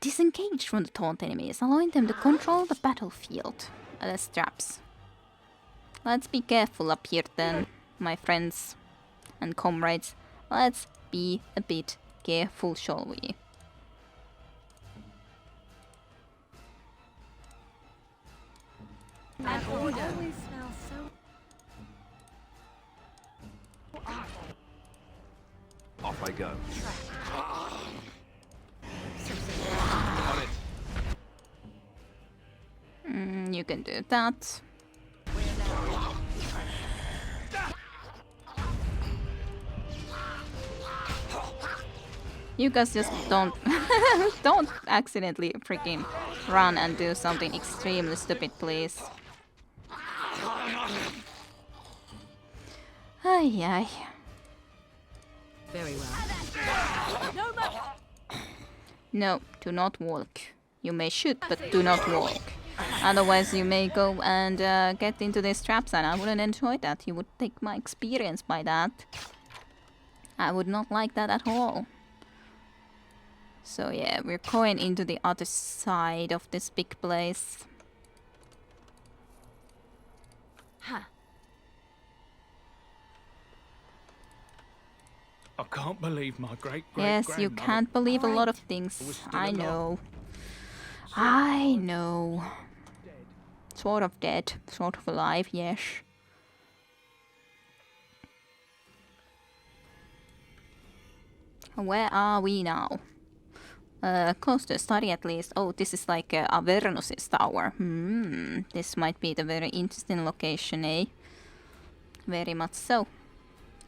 Disengage from the taunt enemies, allowing them to control the battlefield. That's traps. Let's be careful up here then, my friends and comrades. Let's be a bit careful, shall we? An order. Always smells so Off I go. On it. You can do that. You guys just don't don't accidentally freaking run and do something extremely stupid, please. Ay ay. very well. No, do not walk. You may shoot, but do not walk. Otherwise, you may go and get into these traps, and I wouldn't enjoy that. You would take my experience by that. I would not like that at all. So yeah, we're going into the other side of this big place. Huh. I can't believe my Yes, you can't believe a lot of things. I know. I know. Sort of dead, sort of alive, yes. Where are we now? Close to a study at least. Oh, this is like Avernus's tower. This might be the very interesting location, eh? Very much so.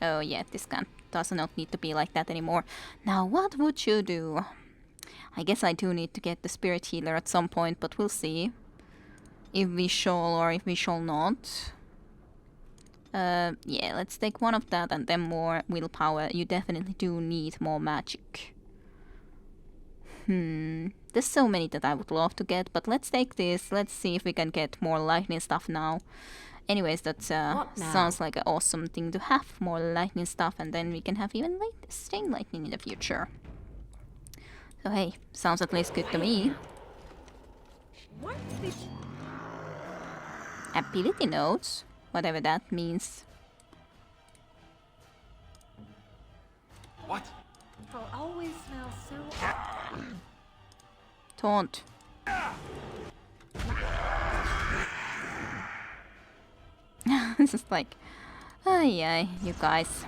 Oh yeah, this does not need to be like that anymore. Now, what would you do? I guess I do need to get the spirit healer at some point, but we'll see. If we shall or if we shall not. Yeah, let's take one of that and then more willpower. You definitely do need more magic. There's so many that I would love to get, but let's take this. Let's see if we can get more lightning stuff now. Anyways, that sounds like an awesome thing to have, more lightning stuff, and then we can have even stain lightning in the future. So hey, sounds at least good to me. Ability notes, whatever that means. What? It always smells so. Taunt. This is like, ay, you guys.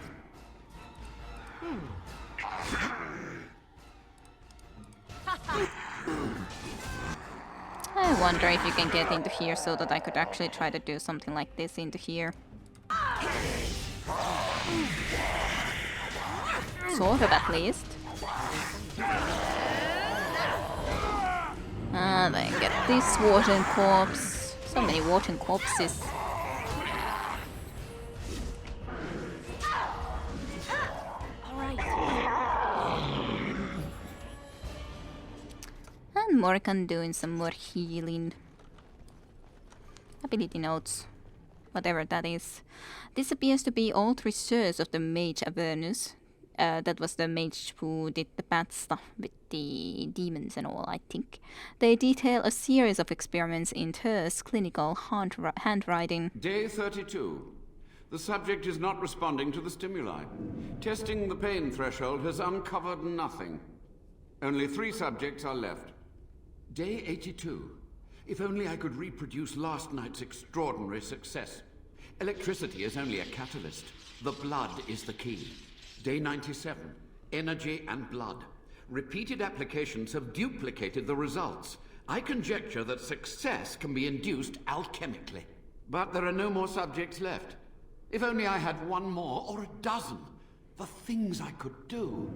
I wonder if you can get into here so that I could actually try to do something like this into here. Sort of, at least. Then get this Warden corpse. So many Warden corpses. And Morgan doing some more healing. Ability notes. Whatever that is. This appears to be old research of the mage Avernus. That was the mage who did the bad stuff with the demons and all, I think. They detail a series of experiments in terse clinical handwriting. Day 32. The subject is not responding to the stimuli. Testing the pain threshold has uncovered nothing. Only 3 subjects are left. Day 82. If only I could reproduce last night's extraordinary success. Electricity is only a catalyst. The blood is the key. Day 97. Energy and blood. Repeated applications have duplicated the results. I conjecture that success can be induced alchemically. But there are no more subjects left. If only I had 1 more or a dozen. The things I could do.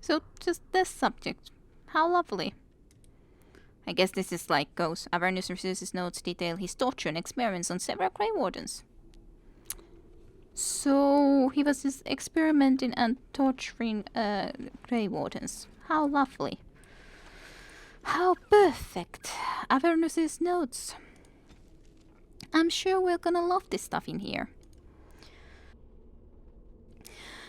So, just this subject. How lovely. I guess this is like goes. Avernus Resources notes detail his torture and experiments on several Grey Wardens. So he was just experimenting and torturing Grey Wardens. How lovely. How perfect. Avernus's notes. I'm sure we're gonna love this stuff in here.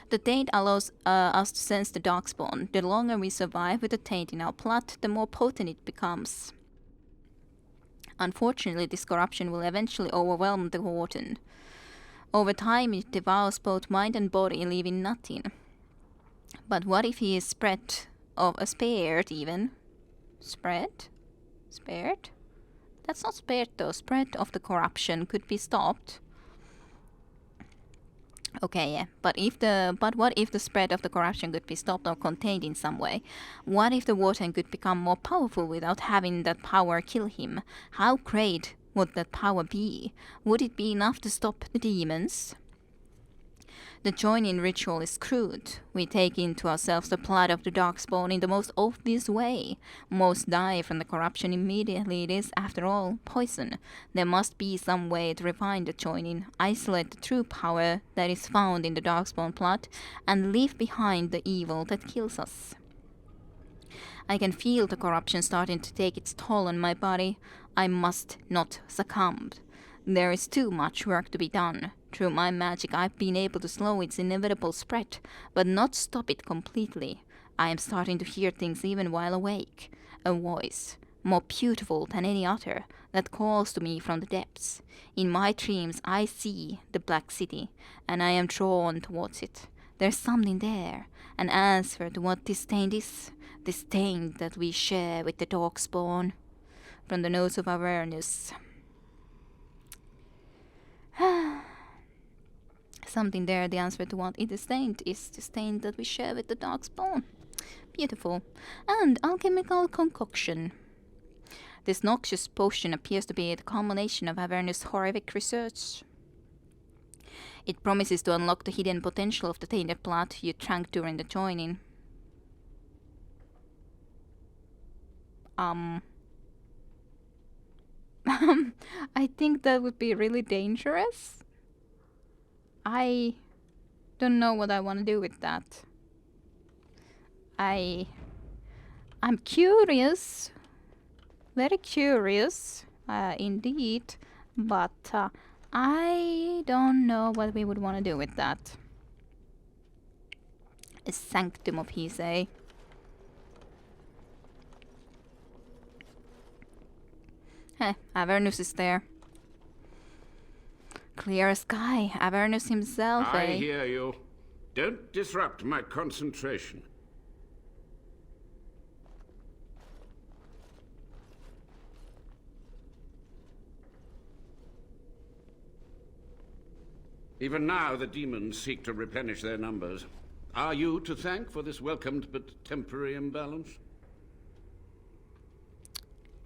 The taint allows us to sense the darkspawn. The longer we survive with the taint in our blood, the more potent it becomes. Unfortunately, this corruption will eventually overwhelm the warden. Over time, it devours both mind and body, leaving nothing. But what if he is spared even? Spread? Spared? That's not spared though. Spread of the corruption could be stopped. Okay, yeah. But what if the spread of the corruption could be stopped or contained in some way? What if the warden could become more powerful without having that power kill him? How great would that power be? Would it be enough to stop the demons? The joining ritual is crude. We take into ourselves the blood of the darkspawn in the most obvious way. Most die from the corruption immediately. It is, after all, poison. There must be some way to refine the joining, isolate the true power that is found in the darkspawn blood, and leave behind the evil that kills us. I can feel the corruption starting to take its toll on my body. I must not succumb. There is too much work to be done. Through my magic, I've been able to slow its inevitable spread, but not stop it completely. I am starting to hear things even while awake. A voice, more beautiful than any other, that calls to me from the depths. In my dreams, I see the Black City, and I am drawn towards it. There's something there, an answer to what this taint is, this taint that we share with the darkspawn. From the Notes of Avernus. Something there, the answer to what it is taint is the taint that we share with the darkspawn. Beautiful. And alchemical concoction. This noxious potion appears to be the culmination of Avernus' horrific research. It promises to unlock the hidden potential of the tainted blood you drank during the joining. I think that would be really dangerous. I don't know what I want to do with that. I'm curious, very curious, indeed, but I don't know what we would want to do with that. A sanctum of his, eh? Avernus is there. Clear sky, Avernus himself, I hear you. Don't disrupt my concentration. Even now the demons seek to replenish their numbers. Are you to thank for this welcomed but temporary imbalance?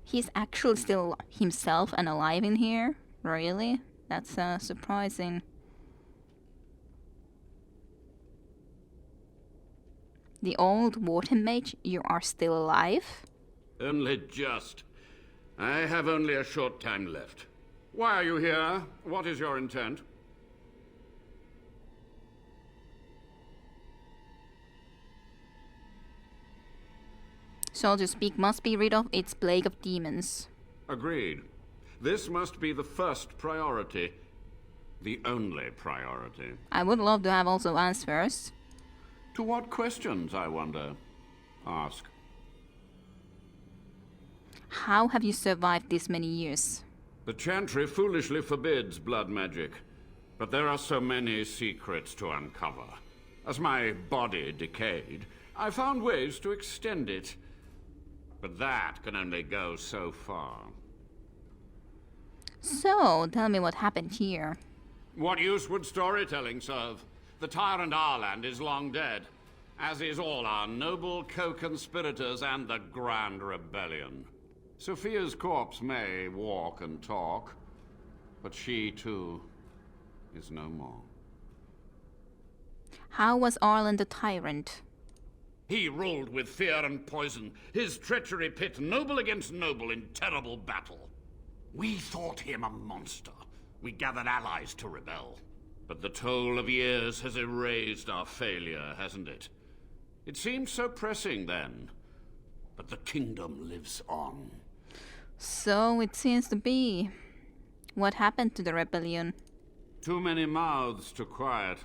He's actually still himself and alive in here? Really? That's surprising. The old warden mage, you are still alive? Only just. I have only a short time left. Why are you here? What is your intent? Soldiers Peak must be rid of its plague of demons. Agreed. This must be the first priority. The only priority. I would love to have also answers. To what questions, I wonder? Ask. How have you survived this many years? The Chantry foolishly forbids blood magic. But there are so many secrets to uncover. As my body decayed, I found ways to extend it. But that can only go so far. So, tell me what happened here. What use would storytelling serve? The tyrant Arland is long dead, as is all our noble co-conspirators and the Grand Rebellion. Sophia's corpse may walk and talk, but she, too, is no more. How was Arland the tyrant? He ruled with fear and poison, his treachery pit noble against noble in terrible battle. We thought him a monster. We gathered allies to rebel. But the toll of years has erased our failure, hasn't it? It seemed so pressing then. But the kingdom lives on. So it seems to be. What happened to the rebellion? Too many mouths to quiet.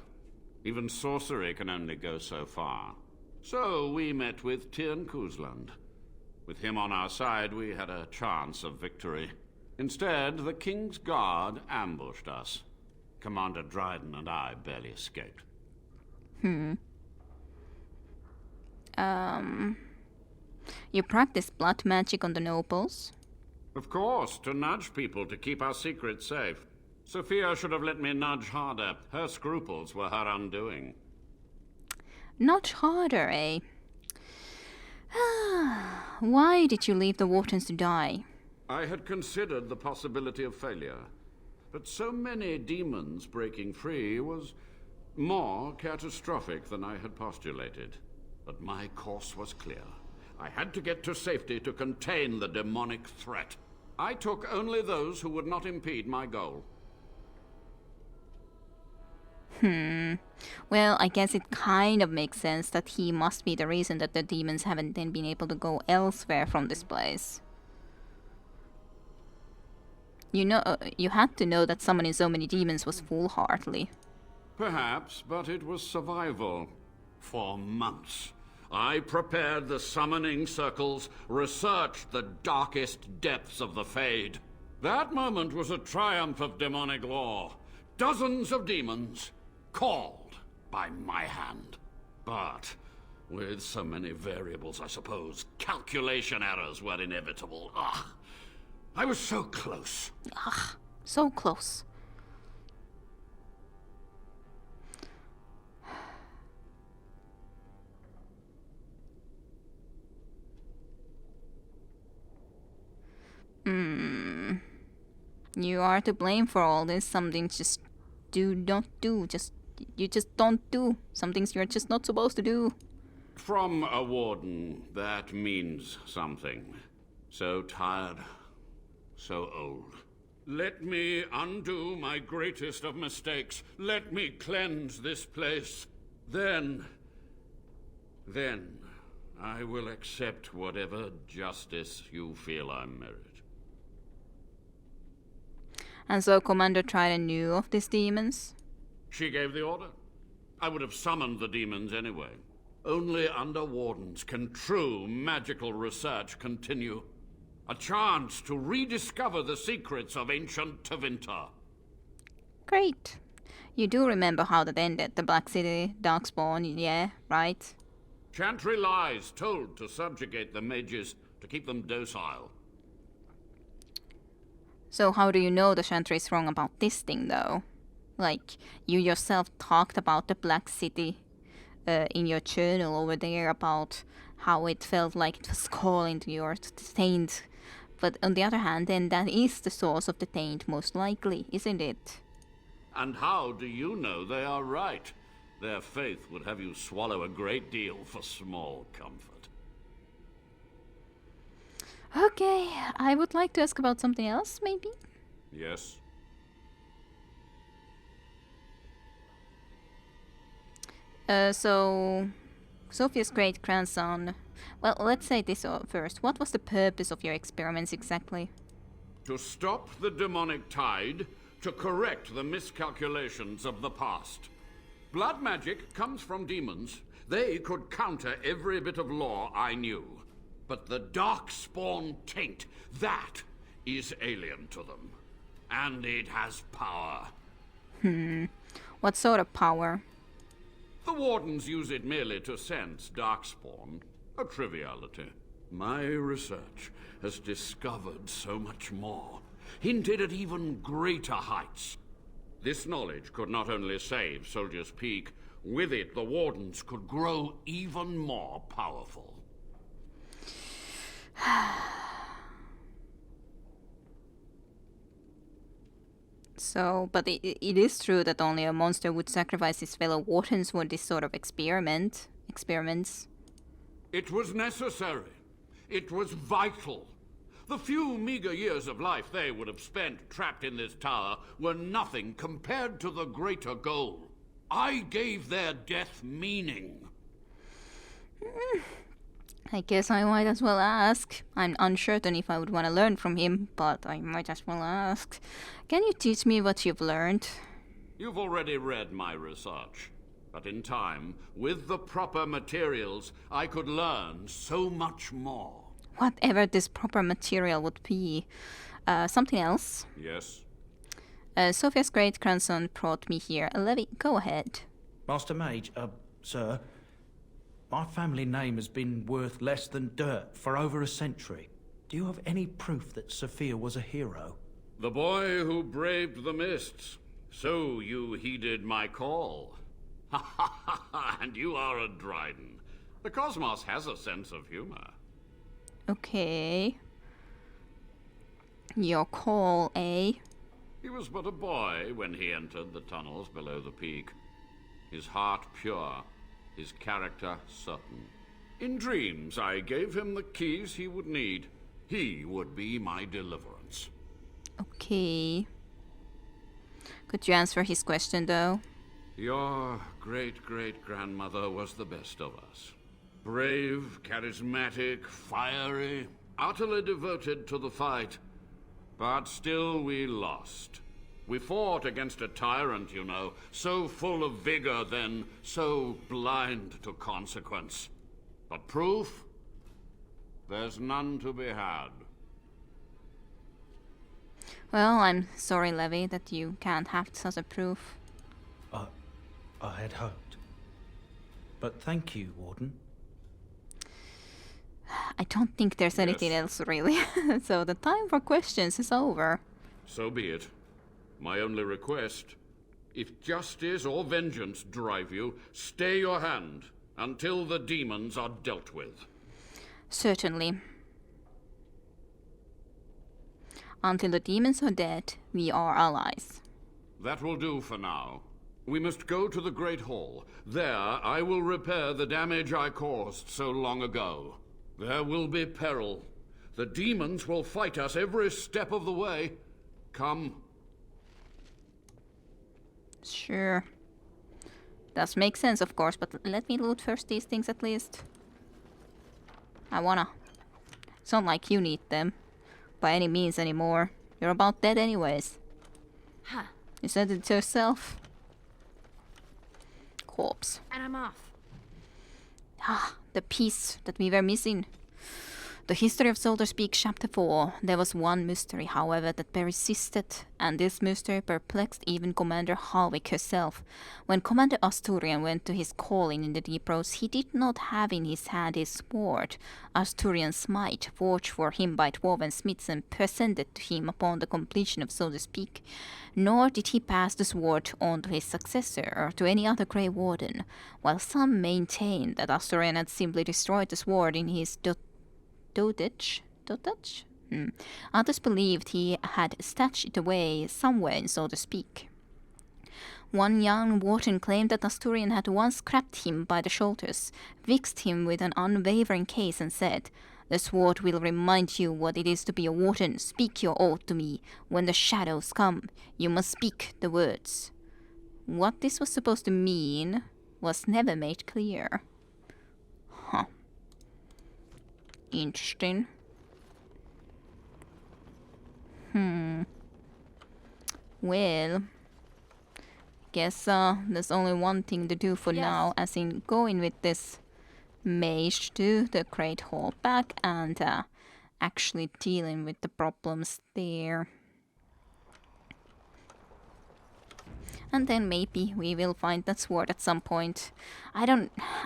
Even sorcery can only go so far. So we met with Tyrn Kuzland. With him on our side, we had a chance of victory. Instead, the King's Guard ambushed us. Commander Dryden and I barely escaped. You practice blood magic on the nobles? Of course, to nudge people to keep our secrets safe. Sophia should have let me nudge harder. Her scruples were her undoing. Not harder, eh? Why did you leave the Wardens to die? I had considered the possibility of failure, but so many demons breaking free was more catastrophic than I had postulated. But my course was clear. I had to get to safety to contain the demonic threat. I took only those who would not impede my goal. Well, I guess it kind of makes sense that he must be the reason that the demons haven't then been able to go elsewhere from this place. You know, you had to know that summoning so many demons was foolhardy. Perhaps, but it was survival. For months, I prepared the summoning circles, researched the darkest depths of the Fade. That moment was a triumph of demonic law. Dozens of demons called by my hand. But with so many variables, I suppose, calculation errors were inevitable. I was so close. So close. You are to blame for all this. Some things just don't do. You just don't do. Some things you're just not supposed to do. From a warden, that means something. So tired, so old. Let me undo my greatest of mistakes. Let me cleanse this place. Then I will accept whatever justice you feel I merit. And so Commander Trident knew of these demons? She gave the order. I would have summoned the demons anyway. Only under wardens can true magical research continue. A chance to rediscover the secrets of ancient Tevinter. Great. You do remember how that ended, the Black City, Darkspawn, yeah, right? Chantry lies told to subjugate the mages, to keep them docile. So how do you know the Chantry is wrong about this thing, though? Like, you yourself talked about the Black City in your journal over there, about how it felt like it was calling to your taint. But on the other hand, then that is the source of the taint, most likely, isn't it? And how do you know they are right? Their faith would have you swallow a great deal for small comfort. Okay, I would like to ask about something else, maybe? Yes? So, Sophia's great-grandson... Well, let's say this first. What was the purpose of your experiments exactly? To stop the demonic tide, to correct the miscalculations of the past. Blood magic comes from demons. They could counter every bit of law I knew. But the Darkspawn taint, that is alien to them. And it has power. What sort of power? The Wardens use it merely to sense Darkspawn. A triviality. My research has discovered so much more, hinted at even greater heights. This knowledge could not only save Soldier's Peak, with it the Wardens could grow even more powerful. So, but it is true that only a monster would sacrifice his fellow Wardens for this sort of experiments. It was necessary. It was vital. The few meager years of life they would have spent trapped in this tower were nothing compared to the greater goal. I gave their death meaning. I guess I might as well ask. I'm uncertain if I would want to learn from him, but I might as well ask. Can you teach me what you've learned? You've already read my research. But in time, with the proper materials, I could learn so much more. Whatever this proper material would be. Something else. Yes? Sophia's great-grandson brought me here. Levi, go ahead. Master Mage, sir, my family name has been worth less than dirt for over a century. Do you have any proof that Sophia was a hero? The boy who braved the mists. So you heeded my call. Ha ha ha ha, and you are a Dryden. The cosmos has a sense of humor. Okay. Your call, eh? He was but a boy when he entered the tunnels below the peak. His heart pure, his character certain. In dreams, I gave him the keys he would need. He would be my deliverance. Okay. Could you answer his question, though? Your great-great-grandmother was the best of us. Brave, charismatic, fiery, utterly devoted to the fight. But still we lost. We fought against a tyrant, you know, so full of vigor then, so blind to consequence. But proof? There's none to be had. Well, I'm sorry, Levi, that you can't have such a proof. I had hoped. But thank you, Warden. I don't think there's anything else, really. So the time for questions is over. So be it. My only request, if justice or vengeance drive you, stay your hand until the demons are dealt with. Certainly. Until the demons are dead, we are allies. That will do for now. We must go to the Great Hall. There I will repair the damage I caused so long ago. There will be peril. The demons will fight us every step of the way. Come. Sure. Does make sense, of course, but let me loot first these things at least. I wanna. It's not like you need them. By any means anymore. You're about dead anyways. Huh. You said it yourself. Corpse. And I'm off. Ah, the piece that we were missing. The history of Soldiers Peak Chapter 4. There was one mystery, however, that persisted, and this mystery perplexed even Commander Harwick herself. When Commander Asturian went to his calling in the Deep Roads, he did not have in his hand his sword, Asturian's smite, forged for him by dwarven smiths and presented to him upon the completion of Soldiers Peak. Nor did he pass the sword on to his successor or to any other Grey Warden, while some maintained that Asturian had simply destroyed the sword in his dotage? Others believed he had stashed it away somewhere in Soldiers Peak. One young warden claimed that Asturian had once grabbed him by the shoulders, fixed him with an unwavering gaze, and said, "The sword will remind you what it is to be a warden. Speak your oath to me. When the shadows come, you must speak the words." What this was supposed to mean was never made clear. Huh. Interesting. Well, guess there's only one thing to do for now, as in going with this mage to the Great Hall back and actually dealing with the problems there. And then maybe we will find that sword at some point. I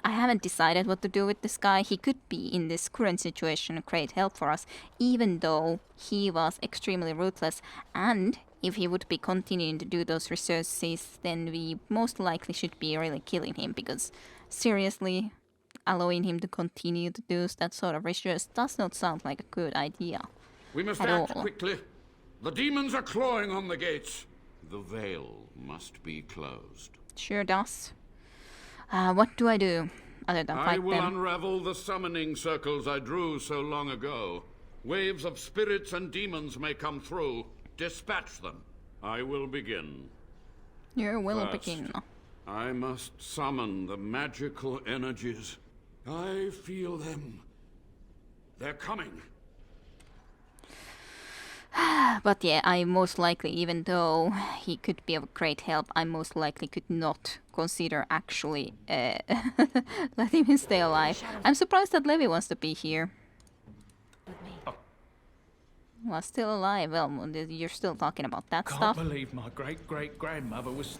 haven't decided what to do with this guy. He could be, in this current situation, a great help for us, even though he was extremely ruthless. And if he would be continuing to do those researches, then we most likely should be really killing him, because seriously, allowing him to continue to do that sort of research does not sound like a good idea. We must at act all. quickly. The demons are clawing on the gates. The veil must be closed. Sure does. What do I do other than I fight will them? unravel the summoning circles I drew so long ago. Waves of spirits and demons may come through. Dispatch them. I will begin. You will First, begin. I must summon the magical energies. I feel them. They're coming. But yeah, I most likely, even though he could be of great help, I most likely could not consider actually letting him stay alive. I'm surprised that Levi wants to be here. With me. Well, still alive. Well, you're still talking about that Can't stuff. believe my great-great-grandmother was...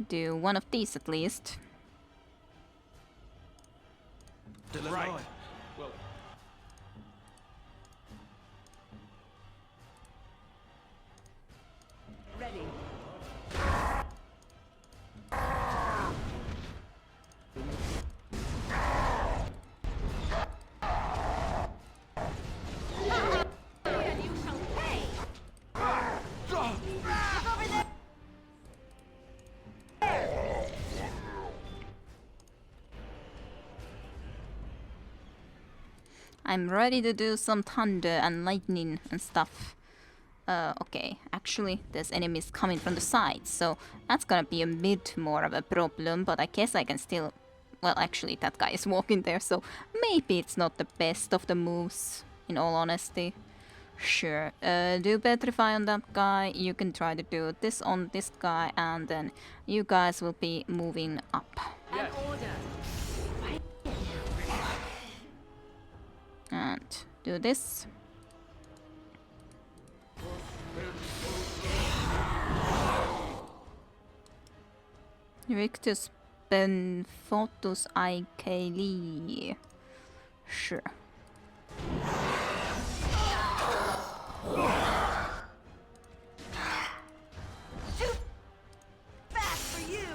Do one of these at least. Still alive. Well, And you shall pay. I'm ready to do some thunder and lightning and stuff. Okay, actually, there's enemies coming from the side, so that's gonna be a bit more of a problem, but I guess I can still... Well, actually, that guy is walking there, so maybe it's not the best of the moves, in all honesty. Sure, do Petrify on that guy, you can try to do this on this guy, and then you guys will be moving up. An order. And do this. Rictus Benfotus Aikeli. Sure. Fast for you.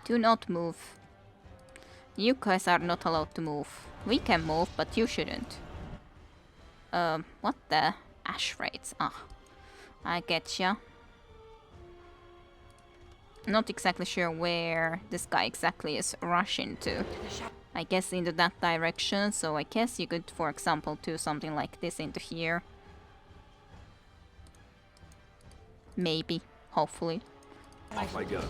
Do not move. You guys are not allowed to move. We can move, but you shouldn't. What the? Ash rates. Ah, I getcha. Not exactly sure where this guy exactly is rushing to. I guess into that direction, so I guess you could, for example, do something like this into here. Maybe. Hopefully. Off I go.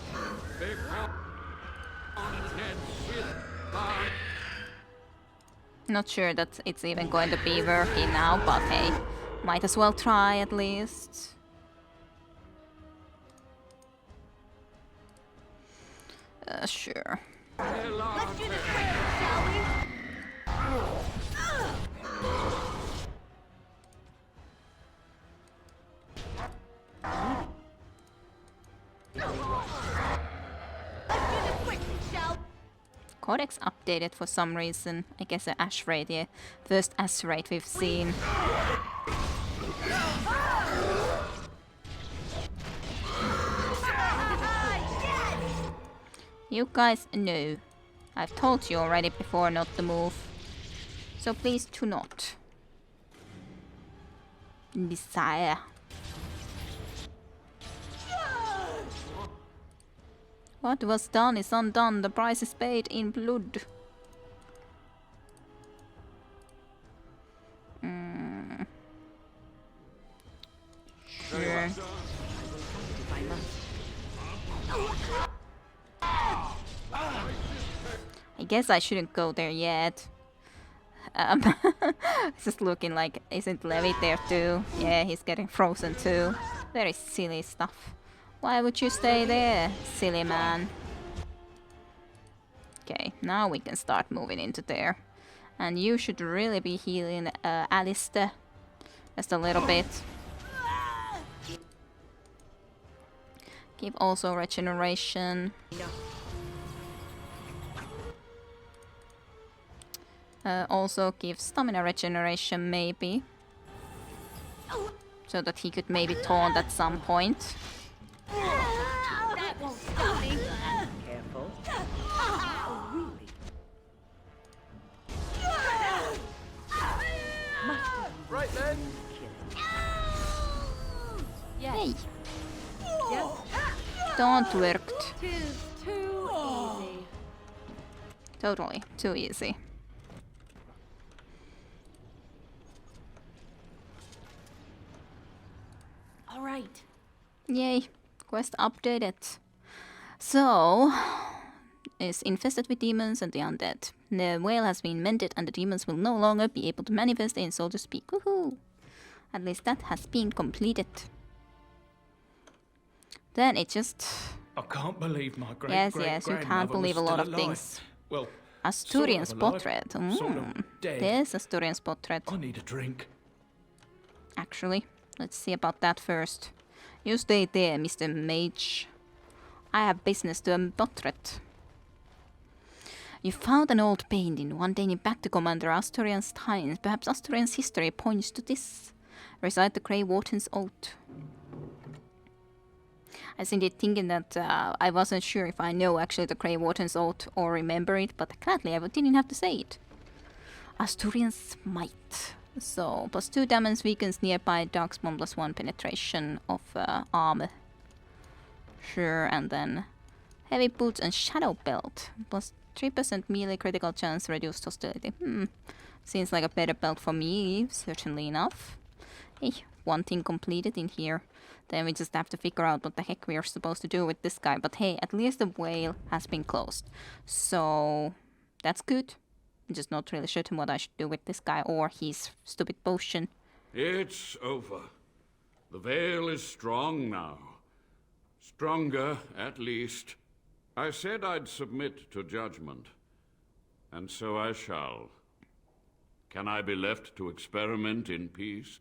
Not sure that it's even going to be working now, but hey, might as well try at least. Sure. Let's do this quick, shall we? Let's do this quickly, shall we? Codex updated for some reason. I guess the ash rate, yeah. First ash rate we've seen. You guys know. I've told you already before not to move. So please do not. Desire. What was done is undone. The price is paid in blood. Sure. I guess I shouldn't go there yet. It's just looking like, isn't Levi there too? Yeah, he's getting frozen too. Very silly stuff. Why would you stay there, silly man? Okay, now we can start moving into there. And you should really be healing Alistair. Just a little bit. Give also regeneration. Also give stamina regeneration maybe. So that he could maybe taunt at some point. That won't stop me. Careful. Right then. Yes. Hey, Yes. don't work. Tis too easy. Totally, too easy. All right. Yay, quest updated. So, is infested with demons and the undead. The veil has been mended and the demons will no longer be able to manifest in, so to speak. Woohoo! At least that has been completed. Then it just... I can't believe my Yes, you can't believe a lot of things. Well, Asturian's sort of alive, portrait. sort of dead. There's Asturian's portrait. I need a drink. Actually, let's see about that first. You stay there, Mr. Mage. I have business to a portrait. You found an old painting, one dating back to Commander Asturian's times. Perhaps Asturian's history points to this. Recite the Grey Warden's oath. I was indeed thinking that I wasn't sure if I know actually the Grey Warden's oath or remember it, but gladly I didn't have to say it. Asturian's might. So, +2 damage weakens nearby, Darkspawn +1 penetration of armor. Sure, and then heavy boots and shadow belt. +3% melee critical chance, reduced hostility. Seems like a better belt for me, certainly enough. Hey, one thing completed in here. Then we just have to figure out what the heck we are supposed to do with this guy. But hey, at least the whale has been closed. So, that's good. I'm just not really certain what I should do with this guy or his stupid potion. It's over. The veil is strong now. Stronger, at least. I said I'd submit to judgment. And so I shall. Can I be left to experiment in peace?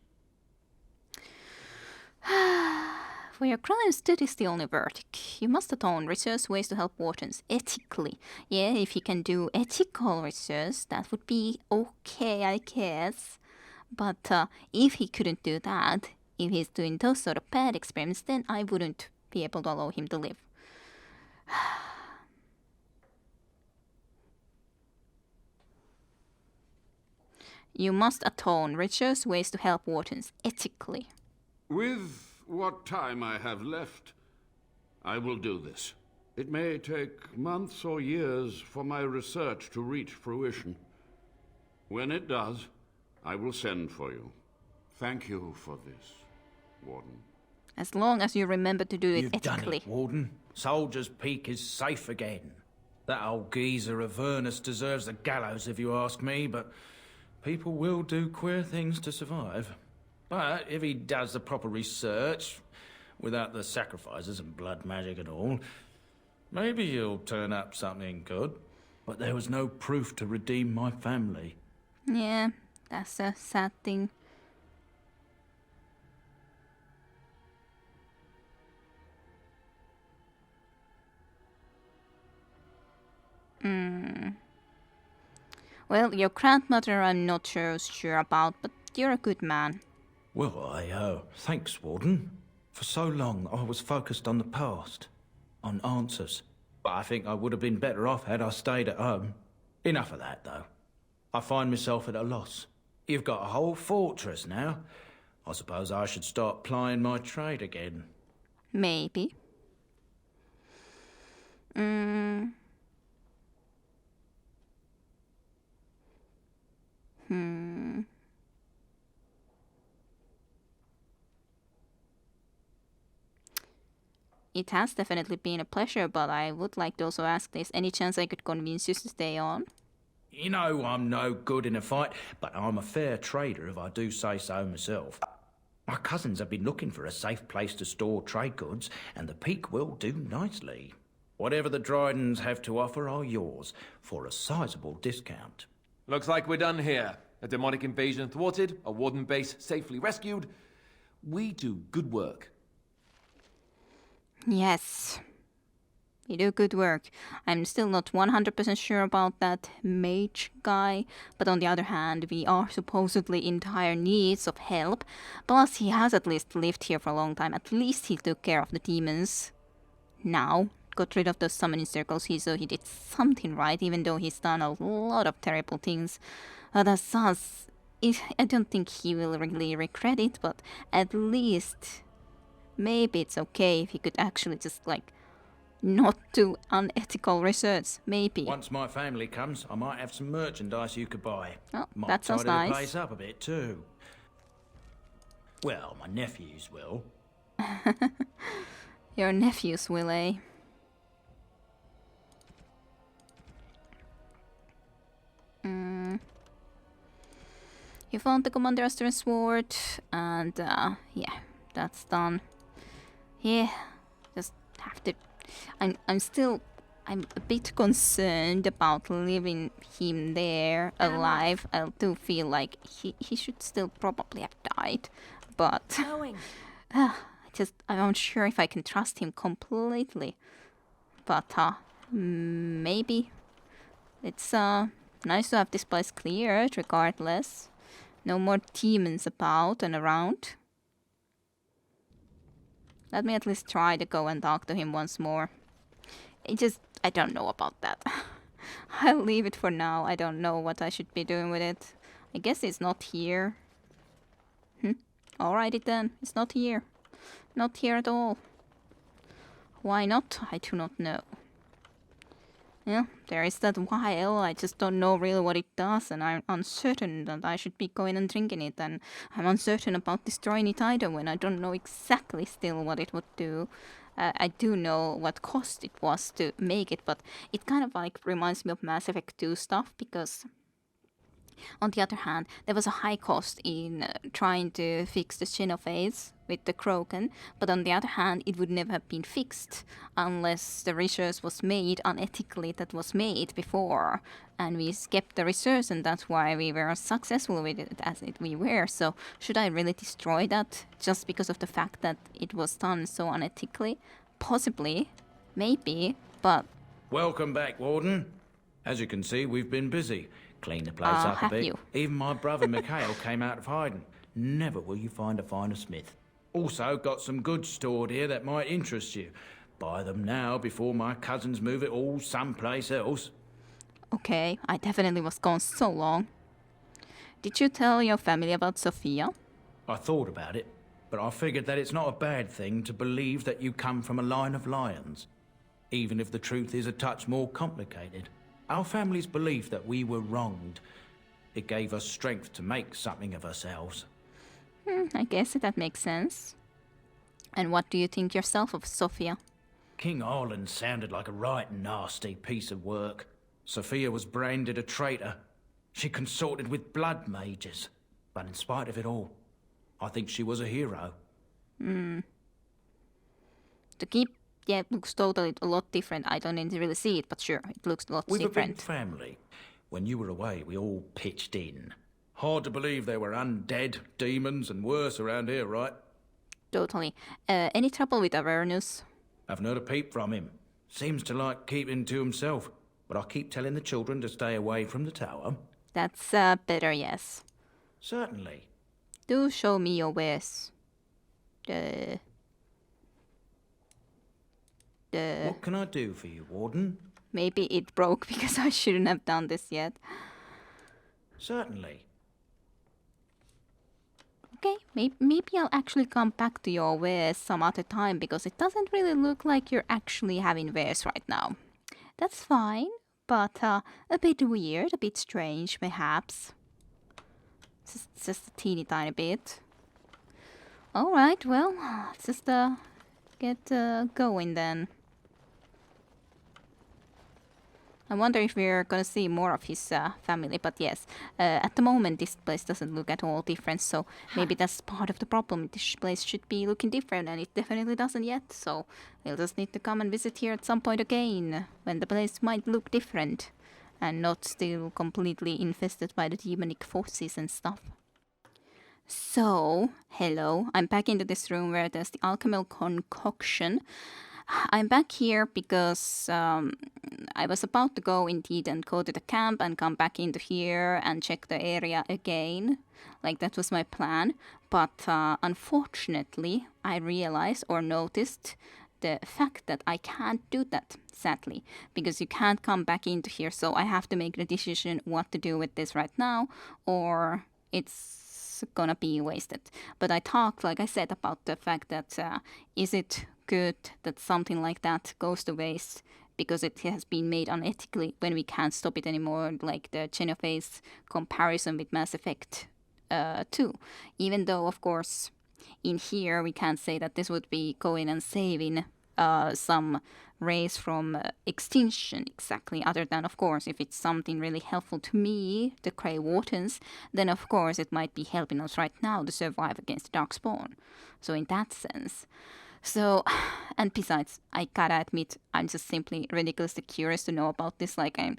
For your crimes, that is the only verdict. You must atone, research ways to help wardens ethically. Yeah, if you can do ethical research, that would be okay, I guess. But if he couldn't do that, if he's doing those sort of bad experiments, then I wouldn't be able to allow him to live. You must atone, research ways to help wardens ethically. With what time I have left, I will do this. It may take months or years for my research to reach fruition. When it does, I will send for you. Thank you for this, Warden. As long as you remember to do it You've ethically. done it, Warden. Soldier's Peak is safe again. That old geezer of Avernus deserves the gallows if you ask me, but people will do queer things to survive. But if he does the proper research, without the sacrifices and blood magic and all, maybe he'll turn up something good. But there was no proof to redeem my family. Yeah, that's a sad thing. Well, your grandmother I'm not sure about, but you're a good man. Well, thanks, Warden. For so long, I was focused on the past, on answers. But I think I would have been better off had I stayed at home. Enough of that, though. I find myself at a loss. You've got a whole fortress now. I suppose I should start plying my trade again. Maybe. It has definitely been a pleasure, but I would like to also ask this. Any chance I could convince you to stay on? You know I'm no good in a fight, but I'm a fair trader if I do say so myself. My cousins have been looking for a safe place to store trade goods, and the Peak will do nicely. Whatever the Drydens have to offer are yours, for a sizable discount. Looks like we're done here. A demonic invasion thwarted, a warden base safely rescued. We do good work. Yes. You do good work. I'm still not 100% sure about that mage guy, but on the other hand, we are supposedly in dire needs of help. Plus, he has at least lived here for a long time. At least he took care of the demons. Now, got rid of those summoning circles, so he did something right, even though he's done a lot of terrible things. That's us. I don't think he will really regret it, but at least maybe it's okay if he could actually just, like, not do unethical research. Maybe. Once my family comes, I might have some merchandise you could buy. Oh, might that sounds tidy nice. the place up a bit too. Well, my nephews will. Your nephews will, eh? You found the Commander Aster's sword, and yeah, that's done. Yeah, just have to. I'm a bit concerned about leaving him there alive. I do feel like he should still probably have died, but Going. I'm not sure if I can trust him completely. But maybe it's nice to have this place cleared regardless. No more demons about and around. Let me at least try to go and talk to him once more. I don't know about that. I'll leave it for now. I don't know what I should be doing with it. I guess it's not here. Alrighty then, it's not here. Not here at all. Why not? I do not know. Yeah, there is that vial. I just don't know really what it does, and I'm uncertain that I should be going and drinking it, and I'm uncertain about destroying it either when I don't know exactly still what it would do. I do know what cost it was to make it, but it kind of like reminds me of Mass Effect 2 stuff, because on the other hand, there was a high cost in trying to fix the Genophage with the Krogan, but on the other hand, it would never have been fixed unless the research was made unethically that was made before, and we kept the research, and that's why we were successful with it as we were. So should I really destroy that just because of the fact that it was done so unethically? Possibly, maybe, but... Welcome back, Warden. As you can see, we've been busy. Cleaned the place up a have bit. you? Even my brother Mikhail came out of hiding. Never will you find a finer smith. Also got some goods stored here that might interest you. Buy them now before my cousins move it all someplace else. Okay, I definitely was gone so long. Did you tell your family about Sophia? I thought about it, but I figured that it's not a bad thing to believe that you come from a line of lions, even if the truth is a touch more complicated. Our family's belief that we were wronged, it gave us strength to make something of ourselves. I guess that makes sense. And what do you think yourself of Sophia? King Arlen sounded like a right nasty piece of work. Sophia was branded a traitor. She consorted with blood mages. But in spite of it all, I think she was a hero. The keep, yeah, it looks totally a lot different. I don't really see it, but sure, it looks a lot We're a big different. family. When you were away, we all pitched in. Hard to believe there were undead, demons, and worse around here, right? Totally. Any trouble with Avernus? I've heard a peep from him. Seems to like keeping to himself. But I'll keep telling the children to stay away from the tower. That's better, yes. Certainly. Do show me your wares. The... What can I do for you, Warden? Maybe it broke because I shouldn't have done this yet. Certainly. Okay, maybe I'll actually come back to your wares some other time, because it doesn't really look like you're actually having wares right now. That's fine, but a bit weird, a bit strange, perhaps. Just a teeny tiny bit. Alright, well, let's just get going then. I wonder if we're gonna see more of his family, but yes, at the moment this place doesn't look at all different, so maybe that's part of the problem. This place should be looking different, and it definitely doesn't yet, so we'll just need to come and visit here at some point again, when the place might look different, and not still completely infested by the demonic forces and stuff. So, hello, I'm back into this room where there's the alchemical concoction. I'm back here because I was about to go indeed and go to the camp and come back into here and check the area again. Like, that was my plan. But unfortunately, I realized or noticed the fact that I can't do that, sadly. Because you can't come back into here, so I have to make the decision what to do with this right now, or it's gonna be wasted. But I talked, like I said, about the fact that is it good that something like that goes to waste because it has been made unethically when we can't stop it anymore, like the Genophage comparison with Mass Effect 2. Even though, of course, in here we can't say that this would be going and saving some race from extinction exactly, other than, of course, if it's something really helpful to me, the Grey Wardens, then of course it might be helping us right now to survive against the Darkspawn. So in that sense. So, and besides, I gotta admit, I'm just simply ridiculously curious to know about this. Like, I'm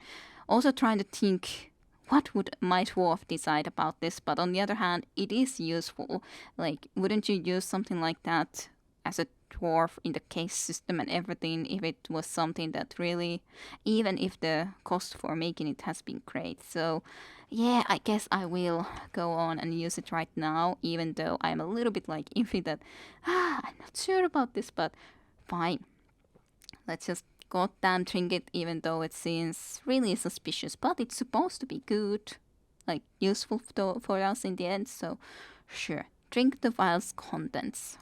also trying to think, what would my dwarf decide about this? But on the other hand, it is useful. Like, wouldn't you use something like that as a dwarf in the case system and everything if it was something that really, even if the cost for making it has been great? So, yeah, I guess I will go on and use it right now, even though I'm a little bit like iffy that, I'm not sure about this, but fine. Let's just goddamn drink it, even though it seems really suspicious, but it's supposed to be good, like useful for us in the end, so sure, drink the vial's contents.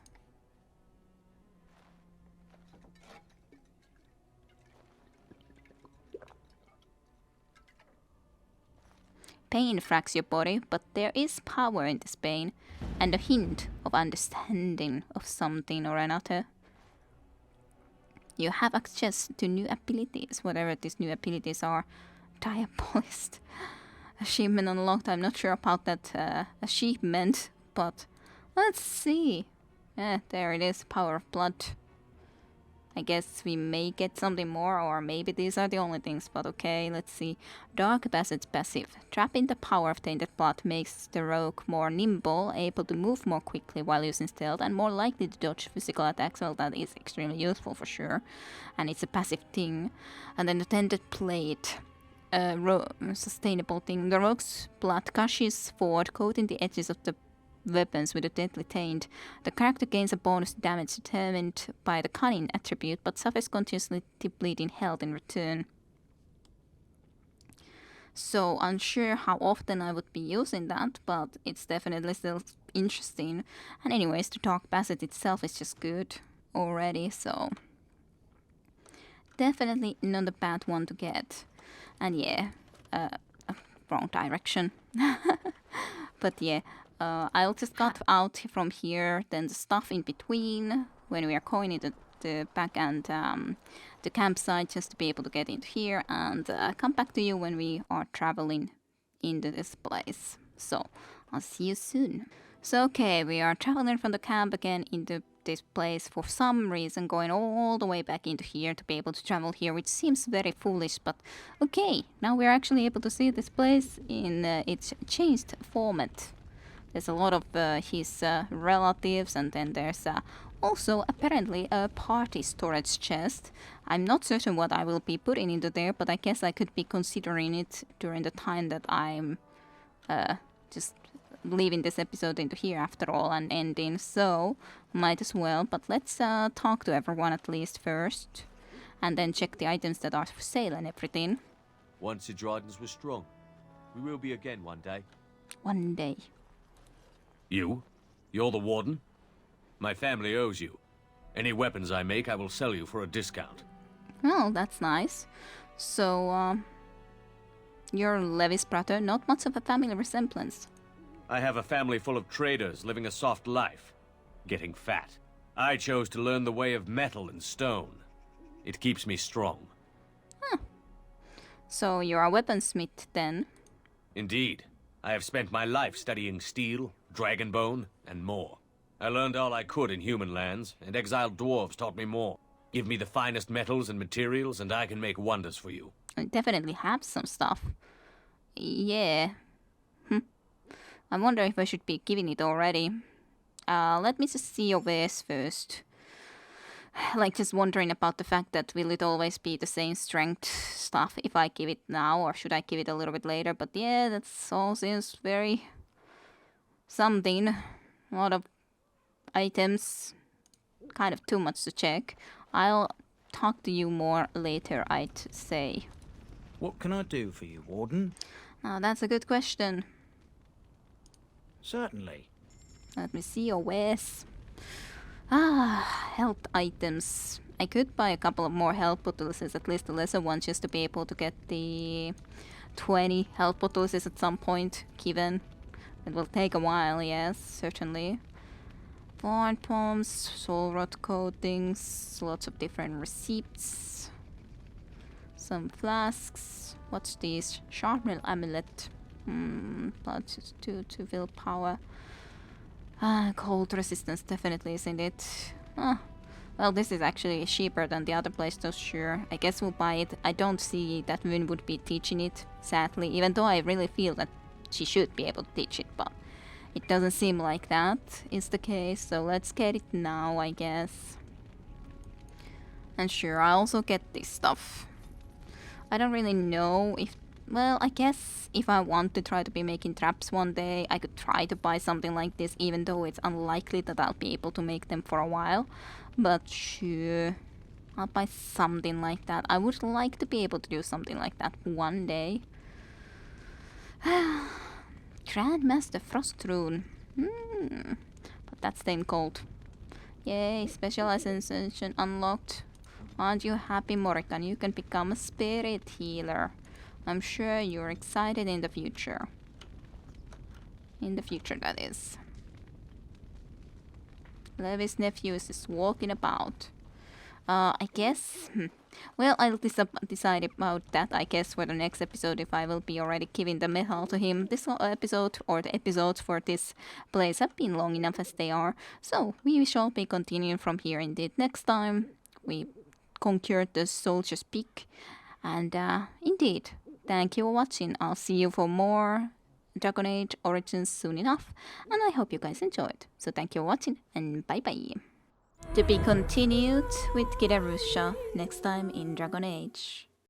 Pain fracks your body, but there is power in this pain, and a hint of understanding of something or another. You have access to new abilities, whatever these new abilities are. Diabolist. Achievement unlocked. I'm not sure about that achievement, but let's see. Yeah, there it is. Power of blood. I guess we may get something more, or maybe these are the only things, but okay, let's see. Dark Basset's passive. Trapping the power of tainted blood makes the rogue more nimble, able to move more quickly while using stealth, and more likely to dodge physical attacks. Well, that is extremely useful for sure. And it's a passive thing. And then the Tainted Plate. Sustainable thing. The rogue's blood gushes forward, coating the edges of the weapons with a deadly taint. The character gains a bonus to damage determined by the cunning attribute, but suffers continuously depleting health in return. So unsure how often I would be using that, but it's definitely still interesting. And anyways, the Dark Basset itself is just good already, so definitely not a bad one to get. And yeah, wrong direction. But yeah, I'll just cut out from here then the stuff in between when we are going into the back and the campsite, just to be able to get into here and come back to you when we are traveling into this place. So I'll see you soon. So okay, we are traveling from the camp again into this place for some reason, going all the way back into here to be able to travel here, which seems very foolish, but okay, now we're actually able to see this place in its changed format. There's a lot of his relatives, and then there's also apparently a party storage chest. I'm not certain what I will be putting into there, but I guess I could be considering it during the time that I'm just leaving this episode into here after all and ending, so might as well. But let's talk to everyone at least first, and then check the items that are for sale and everything. Once the Dryden's were strong. We will be again one day. One day. You? You're the warden? My family owes you. Any weapons I make, I will sell you for a discount. Well, that's nice. So, you're Levi's brother, not much of a family resemblance. I have a family full of traders living a soft life, getting fat. I chose to learn the way of metal and stone. It keeps me strong. Huh. So you're a weaponsmith then? Indeed. I have spent my life studying steel, dragonbone, and more. I learned all I could in human lands, and exiled dwarves taught me more. Give me the finest metals and materials, and I can make wonders for you. I definitely have some stuff. Yeah. I wonder if I should be giving it already. Let me just see your wares first. Like, just wondering about the fact that will it always be the same strength stuff if I give it now, or should I give it a little bit later? But yeah, that all seems very something. A lot of items. Kind of too much to check. I'll talk to you more later, I'd say. What can I do for you, Warden? Now, that's a good question. Certainly. Let me see your wares. Health items. I could buy a couple of more health bottles, at least the lesser ones, just to be able to get the 20 health bottles at some point given. It will take a while, yes, certainly. Barn palms, soul rot coatings, lots of different receipts. Some flasks. What's this? Sharpnel amulet. Plus 2 to willpower. Cold resistance definitely isn't it? Well, this is actually cheaper than the other place, so sure. I guess we'll buy it. I don't see that Vin would be teaching it, sadly, even though I really feel that she should be able to teach it, but it doesn't seem like that is the case, so let's get it now, I guess. And sure, I also get this stuff. I don't really know if... Well, I guess if I want to try to be making traps one day, I could try to buy something like this, even though it's unlikely that I'll be able to make them for a while. But sure, I'll buy something like that. I would like to be able to do something like that one day. Grandmaster Frostrune. But that's then cold. Yay, specialized ascension unlocked. Aren't you happy, Morrigan? You can become a spirit healer. I'm sure you're excited in the future. In the future, that is. Levi's nephew is just walking about. I guess... Well, I'll decide about that, I guess, for the next episode, if I will be already giving the medal to him. This episode, or the episodes for this place, have been long enough as they are. So, we shall be continuing from here indeed. Next time, we conquered the Soldier's Peak. And, indeed, thank you for watching. I'll see you for more Dragon Age Origins soon enough. And I hope you guys enjoyed. So, thank you for watching, and bye-bye. To be continued with Kid Arusha next time in Dragon Age.